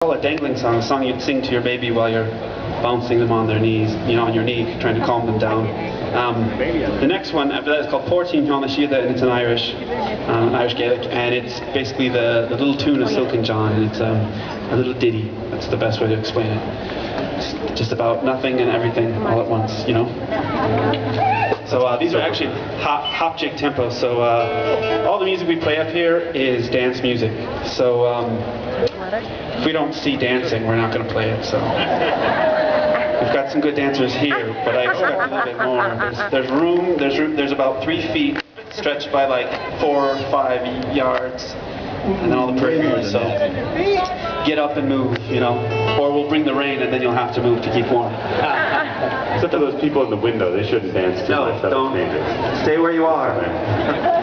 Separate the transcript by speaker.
Speaker 1: call a dangling song, a song you'd sing to your baby while you're bouncing them on their knees, on your knee, trying to calm them down. The next one after that is called 14 Tána Siada, and it's an Irish Gaelic, and it's basically the little tune of Silk and John, and it's a little ditty. That's the best way to explain it. It's just about nothing and everything all at once, So these are actually hop jig tempos. So all the music we play up here is dance music. So if we don't see dancing, we're not going to play it. So we've got some good dancers here, but I expect a little bit more. There's room. There's about 3 feet stretched by like 4 or 5 yards, and then all the periphery. So get up and move, or we'll bring the rain, and then you'll have to move to keep warm.
Speaker 2: Except for those people in the window, they shouldn't dance too much.
Speaker 1: No, don't. Stay where you are.
Speaker 2: Right.